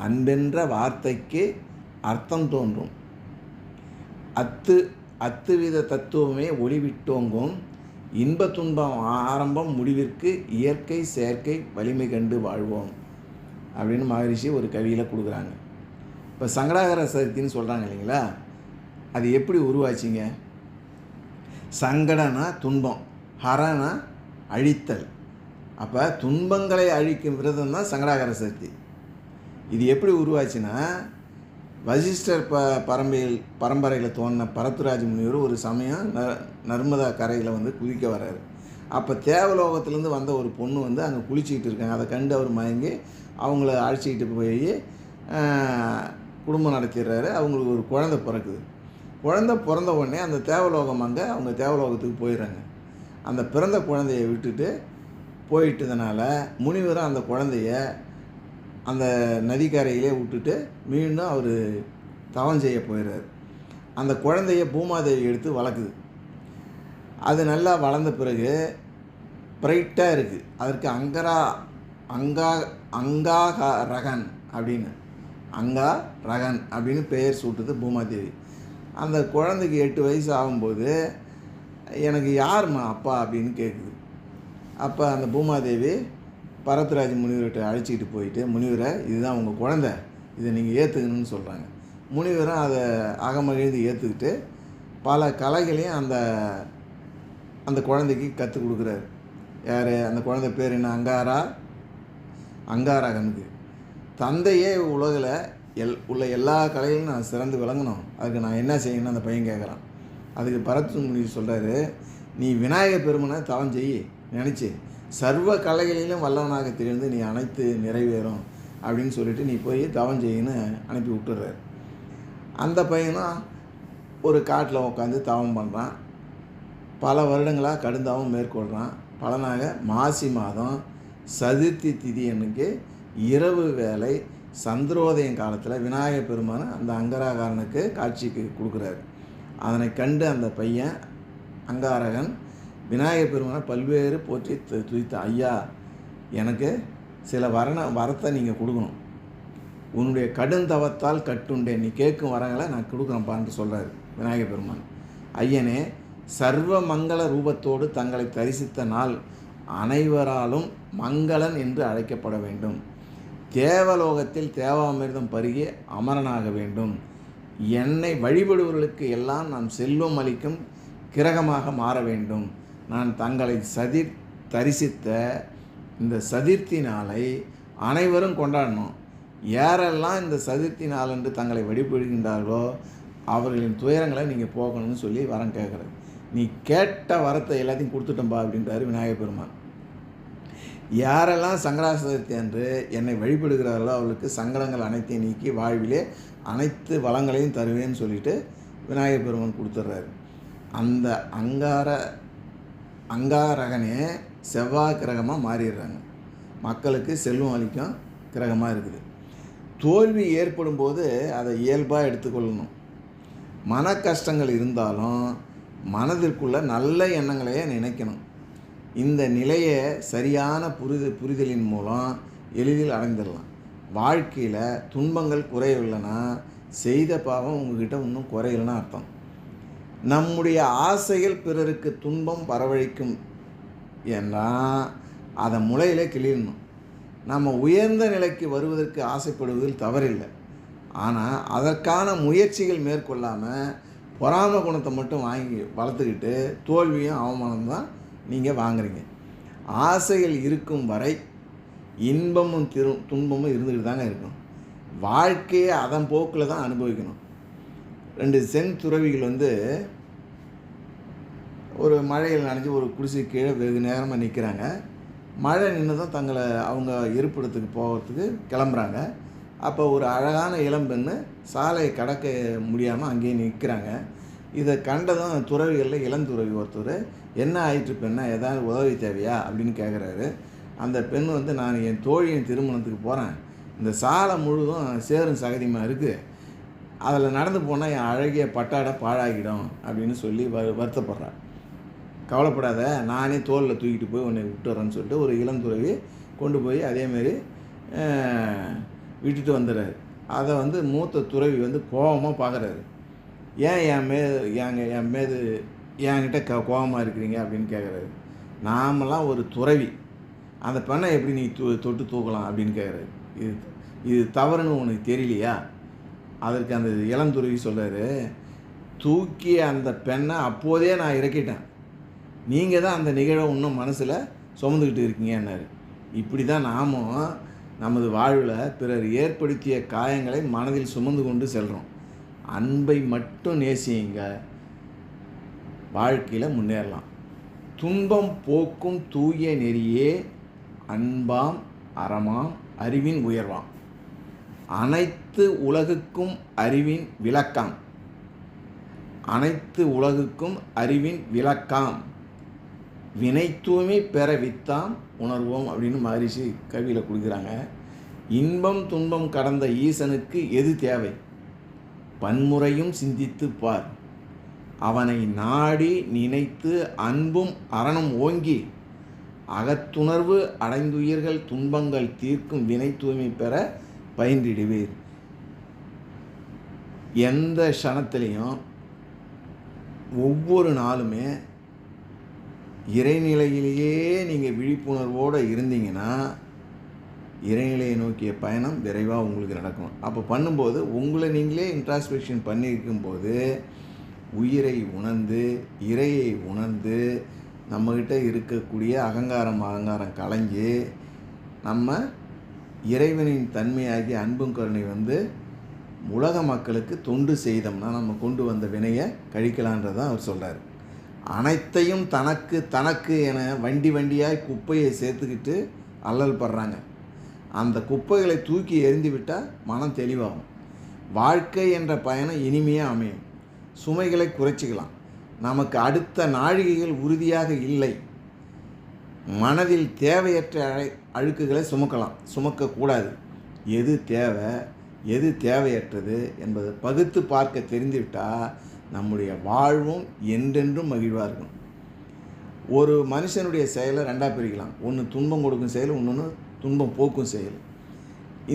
அன்பென்ற வார்த்தைக்கு அர்த்தம் தோன்றும். அத்துவித தத்துவமே ஒளிவிட்டோங்கும் இன்ப துன்பம் ஆரம்பம் முடிவிற்கு இயற்கை செயற்கை வலிமை கண்டு வாழ்வோம் அப்படின்னு மகரிஷி ஒரு கவியில் கொடுக்குறாங்க. இப்போ சங்கடாகர சதுர்த்தின்னு சொல்கிறாங்க இல்லைங்களா, அது எப்படி உருவாச்சிங்க? சங்கடனா துன்பம், ஹரனா அழித்தல். அப்போ துன்பங்களை அழிக்கும் விரதம் தான் சங்கடாகர சதுர்த்தி. இது எப்படி உருவாச்சுன்னா, வசிஷ்டர் பரம்பரையில் தோன்றின பரத்துராஜ முனிவர் ஒரு சமயம் நர்மதா கரையில் வந்து குதிக்க வர்றாரு. அப்போ தேவலோகத்துலேருந்து வந்த ஒரு பொண்ணு வந்து அங்கே குளிச்சிக்கிட்டு இருக்காங்க. அதை கண்டு அவர் மயங்கி அவங்கள அழைச்சிக்கிட்டு போய் குடும்பம் நடத்திடுறாரு. அவங்களுக்கு ஒரு குழந்தை பிறக்குது. குழந்தை பிறந்த உடனே அந்த தேவலோகம் அங்கே அவங்க தேவலோகத்துக்கு போயிடுறாங்க. அந்த பிறந்த குழந்தைய விட்டுட்டு போயிட்டதுனால முனிவரும் அந்த குழந்தைய அந்த நதிக்கரையிலே விட்டுட்டு மீண்டும் அவர் தவம் செய்ய போயிடுறாரு. அந்த குழந்தைய பூமாதேவி எடுத்து வளர்க்குது. அது நல்லா வளர்ந்த பிறகு பிரைட்டாக இருக்குது. அதற்கு அங்காரகன் அப்படின்னு பெயர் சூட்டுது பூமாதேவி. அந்த குழந்தைக்கு 8 வயசு ஆகும்போது எனக்கு யாரும்மா அப்பா அப்படின்னு கேட்குது. அப்போ அந்த பூமாதேவி பரத்ராஜ முனிவர்கிட்ட அழைச்சிக்கிட்டு போயிட்டு, முனிவரை இதுதான் உங்கள் குழந்தை, இதை நீங்கள் ஏற்றுக்கணும்னு சொல்கிறாங்க. முனிவரும் அதை அகமகிழ்ந்து ஏற்றுக்கிட்டு பல கலைகளையும் அந்த குழந்தைக்கு கற்றுக் கொடுக்குறாரு. யார் அந்த குழந்தை பேர் என்ன? அங்காரகனுக்கு. தந்தையே உலகில் உள்ள எல்லா கலைகளும் நான் சிறந்து விளங்கணும், அதுக்கு நான் என்ன செய்யணும்னு அந்த பையன் கேட்குறான். அதுக்கு பரத் முனிவர் சொல்கிறாரு, நீ விநாயகர் பெருமனை தவம் செய்ய நினச்சி சர்வ கலைகளிலும் வல்லவனாக தெரிந்து நீ அனைத்து நிறைவேறும் அப்படின்னு சொல்லிட்டு நீ போய் தவம் செய்யின்னு அனுப்பி விட்டுறாரு. அந்த பையனும் ஒரு காட்டில் உட்காந்து தவம் பண்ணுறான். பல வருடங்களாக கடுந்தாவும் மேற்கொள்கிறான். பலனாக மாசி மாதம் சதுர்த்தி திதி அன்னைக்கு இரவு வேலை சந்திரோதயம் காலத்தில் விநாயகர் பெருமான் அந்த அங்காரகனுக்கு காட்சிக்கு கொடுக்குறாரு. அதனை கண்டு அந்த பையன் அங்காரகன் விநாயகர் பெருமானை பல்வேறு போற்றி துதித்த, ஐயா எனக்கு சில வரத்தை நீங்கள் கொடுக்கணும், உன்னுடைய கடுந்தவத்தால் கட்டுண்டேன், நீ கேட்கும் வரங்களை நான் கொடுக்குறேன்ப்பான்னு சொல்கிறார் விநாயகர் பெருமான். ஐயனே, சர்வ மங்கள ரூபத்தோடு தங்களை தரிசித்த நாள் அனைவராலும் மங்களன் என்று அழைக்கப்பட வேண்டும். தேவலோகத்தில் தேவாமிர்தம் பருகி அமரனாக வேண்டும். என்னை வழிபடுவர்களுக்கு எல்லாம் நான் செல்வம் அளிக்கும் கிரகமாக மாற வேண்டும். நான் தங்களை தரிசித்த இந்த சதுர்த்தி நாளை அனைவரும் கொண்டாடணும். யாரெல்லாம் இந்த சதுர்த்தி நாள் என்று தங்களை வழிபடுகின்றார்களோ அவர்களின் துயரங்களை நீங்கள் போகணும்னு சொல்லி வரம் கேட்குறது. நீ கேட்ட வரத்தை எல்லாத்தையும் கொடுத்துட்டோம்பா அப்படின்றாரு விநாயகர் பெருமான். யாரெல்லாம் சங்கடஹர சதுர்த்தி அன்று என்னை வழிபடுகிறார்களோ அவர்களுக்கு சங்கடங்கள் அனைத்தையும் நீக்கி வாழ்விலே அனைத்து வளங்களையும் தருவேன்னு சொல்லிட்டு விநாயகர் பெருமான் கொடுத்துட்றாரு. அந்த அங்காரகனே செவ்வாய் கிரகமாக மாறிடுறாங்க. மக்களுக்கு செல்வம் அளிக்கும் கிரகமாக இருக்குது. தோல்வி ஏற்படும் போது அதை இயல்பாக எடுத்துக்கொள்ளணும். மன கஷ்டங்கள் இருந்தாலும் மனதிற்குள்ள நல்ல எண்ணங்களையே நினைக்கணும். இந்த நிலையை சரியான புரிதலின் மூலம் எளிதில் அடைந்துடலாம். வாழ்க்கையில் துன்பங்கள் குறையவில்லைன்னா செய்த பாவம் உங்ககிட்ட இன்னும் குறையலைன்னு அர்த்தம். நம்முடைய ஆசைகள் பிறருக்கு துன்பம் வரவழைக்கும் ஏன்னா அதை முளையிலே கிளியணும். நம்ம உயர்ந்த நிலைக்கு வருவதற்கு ஆசைப்படுவதில் தவறில்லை. ஆனால் அதற்கான முயற்சிகள் மேற்கொள்ளாமல் பொறாமை குணத்தை மட்டும் வாங்கி வளர்த்துக்கிட்டு தோல்வியும் அவமானம் தான் நீங்கள் வாங்குறீங்க. ஆசைகள் இருக்கும் வரை இன்பமும் துன்பமும் இருந்துக்கிட்டு தாங்க இருக்கும். வாழ்க்கையை அதன் போக்கில் தான் அனுபவிக்கணும். 2 சென் துறவிகள் ஒரு மழையில் நனைஞ்சு ஒரு குடிசை கீழே வெகு நேரமாக நிற்கிறாங்க. மழை நின்று தான் அவங்க இருப்பிடத்துக்கு போகிறதுக்கு கிளம்புறாங்க. அப்போ ஒரு அழகான இளம்பெண்ணு சாலையை கடக்க முடியாமல் அங்கேயே நிற்கிறாங்க. இதை கண்டதும் துறவிகளில் இளந்துறவி ஒருத்தர், என்ன ஆயிற்று பெண்ணா, ஏதாவது உதவி தேவையா அப்படின்னு கேட்குறாரு. அந்த பெண் நான் என் தோழியின் திருமணத்துக்கு போகிறேன், இந்த சாலை முழுதும் சேரும் சகதியமாக இருக்குது, அதில் நடந்து போனால் என் அழகிய பட்டாடை பாழாகிடும் அப்படின்னு சொல்லி வருத்தப்படுறார். கவலைப்படாத, நானே தோளில் தூக்கிட்டு போய் உன்னை விட்டுறேன்னு சொல்லிட்டு ஒரு இளந்துறவி கொண்டு போய் அதேமாரி விட்டுட்டு வந்துடுறாரு. அதை மூத்த துறவி கோபமாக பார்க்குறாரு. ஏன் என் மீது என்கிட்ட கோபமாக இருக்கிறீங்க அப்படின்னு கேட்குறாரு. நாமெல்லாம் ஒரு துறவி, அந்த பெண்ணை எப்படி நீ தொட்டு தூக்கலாம் அப்படின்னு கேட்குறாரு. இது தவறுன்னு உனக்கு தெரியலையா? அதற்கு அந்த இளந்துறவி சொல்கிறாரு, தூக்கிய அந்த பெண்ணை அப்போதே நான் இறக்கிட்டேன், நீங்கள் தான் அந்த நிகழ்வை இன்னும் மனசில் சுமந்துக்கிட்டு இருக்கீங்கன்னாரு. இப்படி தான் நாமும் நமது வாழ்வில் பிறர் ஏற்படுத்திய காயங்களை மனதில் சுமந்து கொண்டு செல்கிறோம். அன்பை மட்டும் நேசியுங்க, வாழ்க்கையில் முன்னேறலாம். துன்பம் போக்கும் தூய நெறியே அன்பாம் அறமாம் அறிவின் உயர்வாம். அனைத்து உலகுக்கும் அறிவின் விளக்காம். அனைத்து உலகுக்கும் அறிவின் விளக்காம். வினை தூய்மை பெற வித்தாம் உணர்வோம் அப்படின்னு மகரிஷி கவியில் கொடுக்குறாங்க. இன்பம் துன்பம் கடந்த ஈசனுக்கு எது தேவை? பன்முறையும் சிந்தித்து பார். அவனை நாடி நினைத்து அன்பும் அறனும் ஓங்கி அகத்துணர்வு அடைந்துயிர்கள் துன்பங்கள் தீர்க்கும் வினை தூய்மை பெற பயின்றிடுவீர். எந்த க்ஷணத்திலையும் ஒவ்வொரு நாளுமே இறைநிலையிலேயே நீங்கள் விழிப்புணர்வோடு இருந்தீங்கன்னா இறைநிலையை நோக்கிய பயணம் விரைவாக உங்களுக்கு நடக்கும். அப்போ பண்ணும்போது உங்களை நீங்களே இன்ட்ராஸ்பெக்ஷன் பண்ணியிருக்கும்போது உயிரை உணர்ந்து இறையை உணர்ந்து நம்மக்கிட்ட இருக்கக்கூடிய அகங்காரம் கலைஞ்சு நம்ம இறைவனின் தன்மையாகி அன்பும் கருணை உலக மக்களுக்கு தொண்டு செய்தோம்னா நம்ம கொண்டு வந்த வினையை கழிக்கலான்றதான் அவர் சொல்கிறார். அனைத்தையும் தனக்கு தனக்கு என வண்டியாய் குப்பையை சேர்த்துக்கிட்டு அல்லல் படுறாங்க. அந்த குப்பைகளை தூக்கி எறிந்து விட்டால் மனம் தெளிவாகும். வாழ்க்கை என்ற பயணம் இனிமையாக அமையும். சுமைகளை குறைச்சிக்கலாம். நமக்கு அடுத்த நாழிகைகள் உறுதியாக இல்லை. மனதில் தேவையற்ற அழுக்குகளை சுமக்கக்கூடாது. எது தேவை எது தேவையற்றது என்பதை பகுத்து பார்க்க தெரிந்துவிட்டால் நம்முடைய வாழ்வும் என்றென்றும் மகிழ்வாக இருக்கும். ஒரு மனுஷனுடைய செயலை 2ஆக பிரிக்கலாம். ஒன்று துன்பம் கொடுக்கும் செயல், இன்னொன்று துன்பம் போக்கும் செயல்.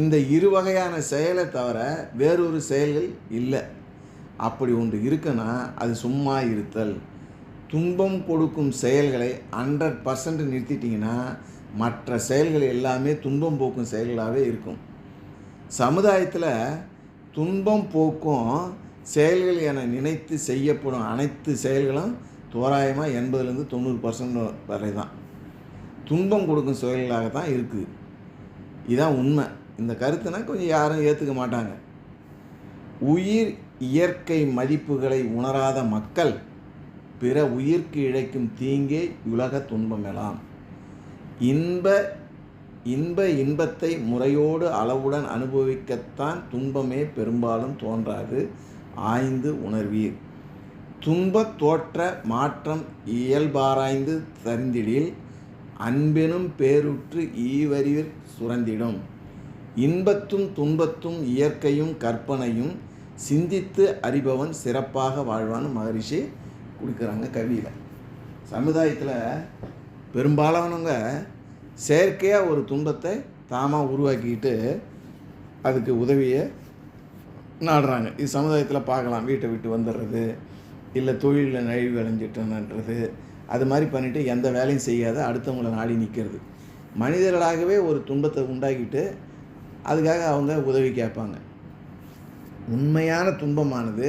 இந்த இரு வகையான செயலை தவிர வேறொரு செயல்கள் இல்லை. அப்படி ஒன்று இருக்குன்னா அது சும்மா இருத்தல். துன்பம் கொடுக்கும் செயல்களை 100% நிறுத்திட்டிங்கன்னா மற்ற செயல்கள் எல்லாமே துன்பம் போக்கும் செயல்களாகவே இருக்கும். சமுதாயத்தில் துன்பம் போக்கும் செயல்கள் என நினைத்து செய்யப்படும் அனைத்து செயல்களும் தோராயமாக 80-90% வரை தான் துன்பம் கொடுக்கும் செயல்களாக தான் இருக்குது. இதுதான் உண்மை. இந்த கருத்துனா கொஞ்சம் யாரும் ஏற்றுக்க மாட்டாங்க. உயிர் இயற்கை மதிப்புகளை உணராத மக்கள் பிற உயிர்க்கு இழைக்கும் தீங்கே உலக துன்பமெல்லாம். இன்பத்தை முறையோடு அளவுடன் அனுபவிக்கத்தான் துன்பமே பெரும்பாலும் தோன்றாது ஆய்ந்து உணர்வீர். துன்பத் தோற்ற மாற்றம் இயல்பாராய்ந்து தரிந்திடில் அன்பெனும் பேருற்று ஈவறிவிற் சுரந்திடும். இன்பத்தும் துன்பத்தும் இயற்கையும் கற்பனையும் சிந்தித்து அறிபவன் சிறப்பாக வாழ்வான்னு மகரிஷி கொடுக்குறாங்க கவியில். சமுதாயத்தில் பெரும்பாலானவங்க செயற்கையாக ஒரு துன்பத்தை தாமாக உருவாக்கிக்கிட்டு அதுக்கு உதவியை நாடுறாங்க. இது சமுதாயத்தில் பார்க்கலாம். வீட்டை விட்டு வந்துடுறது, இல்லை தொழிலில் நழிவு அடைஞ்சிட்டேன்றது, அது மாதிரி பண்ணிவிட்டு எந்த வேலையும் செய்யாத அடுத்தவங்களை நாடி நிற்கிறது. மனிதர்களாகவே ஒரு துன்பத்தை உண்டாக்கிட்டு அதுக்காக அவங்க உதவி கேட்பாங்க. உண்மையான துன்பமானது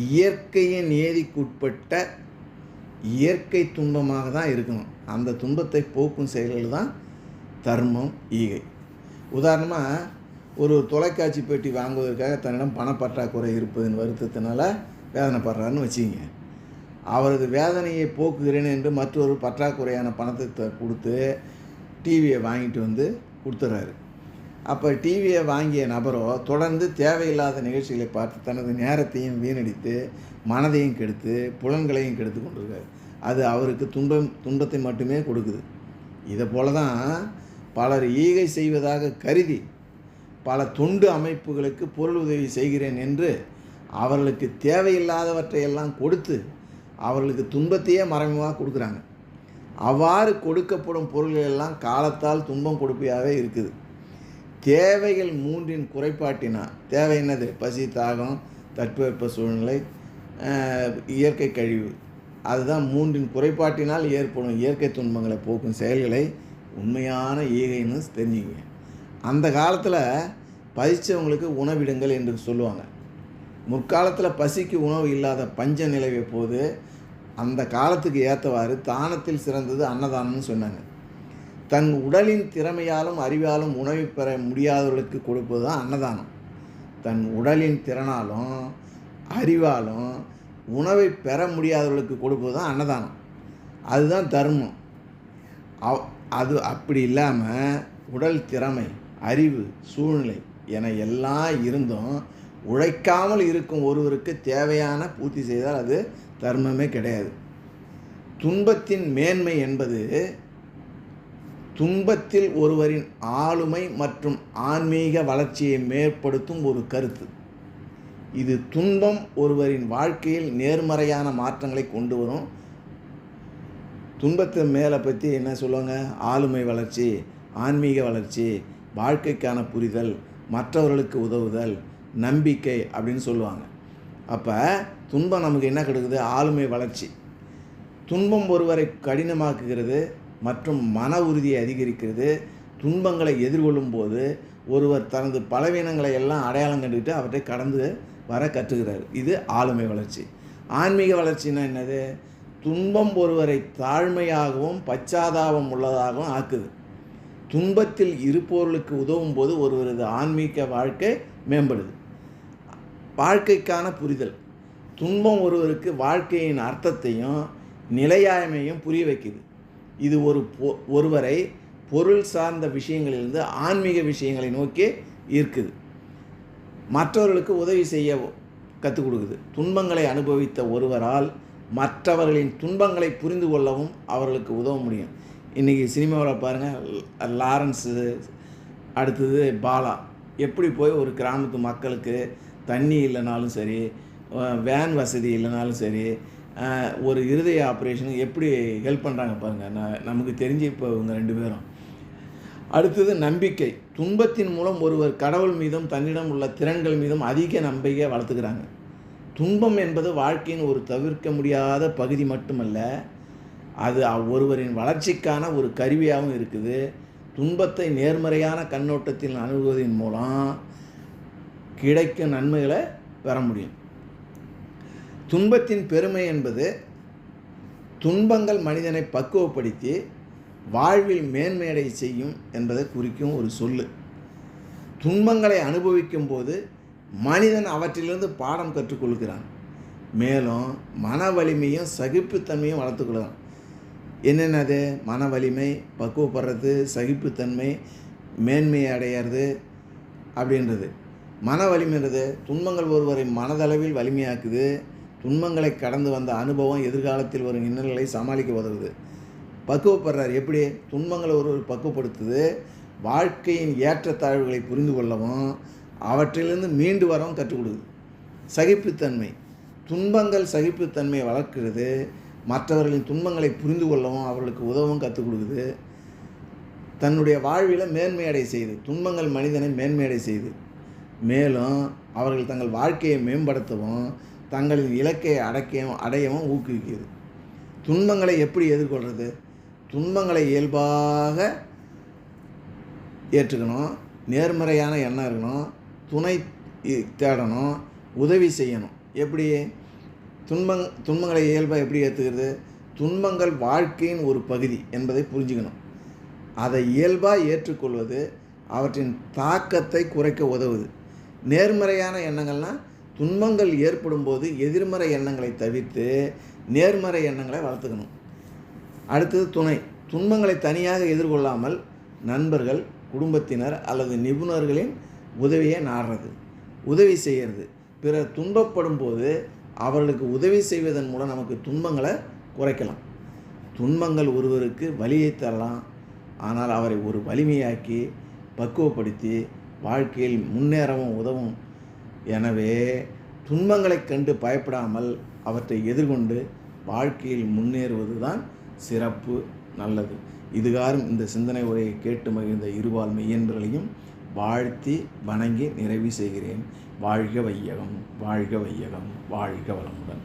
இயற்கையின் நியதிக்குட்பட்ட இயற்கை துன்பமாக தான் இருக்கணும். அந்த துன்பத்தை போக்கும் செயல்கள் தான் தர்மம், ஈகை. உதாரணமாக ஒரு தொலைக்காட்சி பெட்டி வாங்குவதற்காக தன்னிடம் பணப்பற்றாக்குறை இருப்பதன் வருத்தத்தினால வேதனைப்படுறாருன்னு வச்சுக்கிங்க. அவரது வேதனையை போக்குகிறேன் என்று மற்றொரு பற்றாக்குறையான பணத்தை கொடுத்து டிவியை வாங்கிட்டு வந்து கொடுத்துட்றாரு. அப்போ டிவியை வாங்கிய நபரோ தொடர்ந்து தேவையில்லாத நிகழ்ச்சிகளை பார்த்து தனது நேரத்தையும் வீணடித்து மனதையும் கெடுத்து புலன்களையும் கெடுத்து கொண்டிருக்காரு. அது அவருக்கு துன்பத்தை மட்டுமே கொடுக்குது. இதை போல தான் பலர் ஈகை செய்வதாக கருதி பல தொண்டு அமைப்புகளுக்கு பொருள் உதவி செய்கிறேன் என்று அவர்களுக்கு தேவையில்லாதவற்றையெல்லாம் கொடுத்து அவர்களுக்கு துன்பத்தையே மறைமுகமாக கொடுக்குறாங்க. அவ்வாறு கொடுக்கப்படும் பொருள்கள் எல்லாம் காலத்தால் துன்பம் கொடுப்பையாகவே இருக்குது. தேவைகள் மூன்றின் குறைபாட்டினால், தேவை என்னது? பசி, தாகம், தட்பவெப்ப சூழ்நிலை, இயற்கை கழிவு. அதுதான் மூன்றின் குறைபாட்டினால் ஏற்படும் இயற்கை துன்பங்களை போக்கும் செயல்களை உண்மையான ஈகைன்னு தெரிஞ்சுங்க. அந்த காலத்தில் பசித்தவங்களுக்கு உணவிடுங்கள் என்று சொல்லுவாங்க. முற்காலத்தில் பசிக்கு உணவு இல்லாத பஞ்ச நிலவிய போது அந்த காலத்துக்கு ஏற்றவாறு தானத்தில் சிறந்தது அன்னதானம்னு சொன்னாங்க. தன் உடலின் திறமையாலும் அறிவாலும் உணவை பெற முடியாதவர்களுக்கு கொடுப்பது தான் அன்னதானம். தன் உடலின் திறனாலும் அறிவாலும் உணவை பெற முடியாதவர்களுக்கு கொடுப்பது தான் அன்னதானம். அதுதான் தர்மம். அது அப்படி இல்லாமல் உடல் திறமை, அறிவு, சூழ்நிலை என எல்லாம் இருந்தும் உழைக்காமல் இருக்கும் ஒருவருக்கு தேவையான பூர்த்தி செய்தால் அது தர்மமே கிடையாது. துன்பத்தின் மேன்மை என்பது துன்பத்தில் ஒருவரின் ஆளுமை மற்றும் ஆன்மீக வளர்ச்சியை மேற்படுத்தும் ஒரு கருத்து. இது துன்பம் ஒருவரின் வாழ்க்கையில் நேர்மறையான மாற்றங்களை கொண்டு வரும். துன்பத்தை மேலே பற்றி என்ன சொல்லுவாங்க? ஆளுமை வளர்ச்சி, ஆன்மீக வளர்ச்சி, வாழ்க்கைக்கான புரிதல், மற்றவர்களுக்கு உதவுதல், நம்பிக்கை அப்படின்னு சொல்லுவாங்க. அப்போ துன்பம் நமக்கு என்ன கிடைக்குது? ஆளுமை வளர்ச்சி. துன்பம் ஒருவரை கடினமாக்குகிறது மற்றும் மன உறுதியை அதிகரிக்கிறது. துன்பங்களை எதிர்கொள்ளும் போது ஒருவர் தனது பலவீனங்களை எல்லாம் அடையாளம் கண்டுக்கிட்டு அவற்றை கடந்து வர கற்றுக்கிறார். இது ஆளுமை வளர்ச்சி. ஆன்மீக வளர்ச்சின்னா என்னது? துன்பம் ஒருவரை தாழ்மையாகவும் பச்சாதாபம் உள்ளதாகவும் ஆக்குது. துன்பத்தில் இருப்பவர்களுக்கு உதவும் போது ஒருவரது ஆன்மீக வாழ்க்கை மேம்படுது. வாழ்க்கைக்கான புரிதல். துன்பம் ஒருவருக்கு வாழ்க்கையின் அர்த்தத்தையும் நிலையாமையும் புரிய வைக்குது. இது ஒருவரை பொருள் சார்ந்த விஷயங்களிலிருந்து ஆன்மீக விஷயங்களை நோக்கி ஈர்க்குது. மற்றவர்களுக்கு உதவி செய்ய கற்றுக் கொடுக்குது. துன்பங்களை அனுபவித்த ஒருவரால் மற்றவர்களின் துன்பங்களை புரிந்து கொள்ளவும் அவர்களுக்கு உதவ முடியும். இன்றைக்கி சினிமாவில் பாருங்கள், லாரன்ஸு, அடுத்தது பாலா, எப்படி போய் ஒரு கிராமத்து மக்களுக்கு தண்ணி இல்லைனாலும் சரி, வேன் வசதி இல்லைனாலும் சரி, ஒரு இருதய ஆப்ரேஷனுக்கு எப்படி ஹெல்ப் பண்ணுறாங்க பாருங்கள். நமக்கு தெரிஞ்சு இப்போ இவங்க 2 பேரும். அடுத்தது நம்பிக்கை. துன்பத்தின் மூலம் ஒருவர் கடவுள் மீதும் தன்னிடம் உள்ள திறன்கள் மீதும் அதிக நம்பிக்கையை வளர்த்துக்கிறாங்க. துன்பம் என்பது வாழ்க்கையின் ஒரு தவிர்க்க முடியாத பகுதி மட்டுமல்ல, அது ஒருவரின் வளர்ச்சிக்கான ஒரு கருவியாகவும் இருக்குது. துன்பத்தை நேர்மறையான கண்ணோட்டத்தில் அணுகுவதன் மூலம் கிடைக்கும் நன்மைகளை பெற முடியும். துன்பத்தின் பெருமை என்பது துன்பங்கள் மனிதனை பக்குவப்படுத்தி வாழ்வில் மேன்மையடை செய்யும் என்பதை குறிக்கும் ஒரு சொல்லு. துன்பங்களை அனுபவிக்கும் போது மனிதன் அவற்றிலிருந்து பாடம் கற்றுக்கொள்கிறான். மேலும் மன வலிமையும் சகிப்புத்தன்மையும் வளர்த்துக்கொள்ளலாம். என்னென்னது? மன வலிமை, பக்குவப்படுறது, சகிப்புத்தன்மை, மேன்மையை அடையிறது அப்படின்றது. மன வலிமைன்றது துன்பங்கள் ஒருவரை மனதளவில் வலிமையாக்குது. துன்பங்களை கடந்து வந்த அனுபவம் எதிர்காலத்தில் வரும் இன்னல்களை சமாளிக்க உதவுது. பக்குவப்படுறார் எப்படி? துன்பங்களை ஒருவர் பக்குவப்படுத்துது. வாழ்க்கையின் ஏற்றத்தாழ்வுகளை புரிந்து கொள்ளவும் அவற்றிலிருந்து மீண்டு வரவும் கற்றுக் கொடுக்குது. சகிப்புத்தன்மை, துன்பங்கள் சகிப்புத்தன்மையை வளர்க்கிறது. மற்றவர்களின் துன்பங்களை புரிந்து கொள்ளவும் அவர்களுக்கு உதவும் கற்றுக் கொடுக்குது. தன்னுடைய வாழ்வில் மேன்மையடை செய்து, துன்பங்கள் மனிதனை மேன்மையடை செய்து, மேலும் அவர்கள் தங்கள் வாழ்க்கையை மேம்படுத்தவும் தங்களின் இலக்கை அடையவும் ஊக்குவிக்கிறது. துன்பங்களை எப்படி எதிர்கொள்கிறது? துன்பங்களை இயல்பாக ஏற்றுக்கணும், நேர்மறையான எண்ணம் இருக்கணும், துணை தேடணும், உதவி செய்யணும். எப்படி துன்பங்களை இயல்பாக எப்படி ஏற்றுக்கிறது? துன்பங்கள் வாழ்க்கையின் ஒரு பகுதி என்பதை புரிஞ்சுக்கணும். அதை இயல்பாக ஏற்றுக்கொள்வது அவற்றின் தாக்கத்தை குறைக்க உதவுது. நேர்மறையான எண்ணங்கள்னால் துன்பங்கள் ஏற்படும் போது எதிர்மறை எண்ணங்களை தவிர்த்து நேர்மறை எண்ணங்களை வளர்த்துக்கணும். அடுத்தது துணை. துன்பங்களை தனியாக எதிர்கொள்ளாமல் நண்பர்கள், குடும்பத்தினர் அல்லது நிபுணர்களின் உதவியை நாடுறது, உதவி செய்கிறது. பிறர் துன்பப்படும் போது அவர்களுக்கு உதவி செய்வதன் மூலம் நமக்கு துன்பங்களை குறைக்கலாம். துன்பங்கள் ஒருவருக்கு வலியை தரலாம், ஆனால் அவரை ஒரு வலிமையாக்கி பக்குவப்படுத்தி வாழ்க்கையில் முன்னேறவும் உதவும். எனவே துன்பங்களை கண்டு பயப்படாமல் அவற்றை எதிர்கொண்டு வாழ்க்கையில் முன்னேறுவது தான் சிறப்பு, நல்லது. இதுகாரும் இந்த சிந்தனை உரையை கேட்டு மகிழ்ந்த இருபால் மெய்யன்பர்களையும் வாழ்த்தி வணங்கி நிறைவு செய்கிறேன். வாழ்க வையகம், வாழ்க வையகம், வாழ்க வளமுடன்.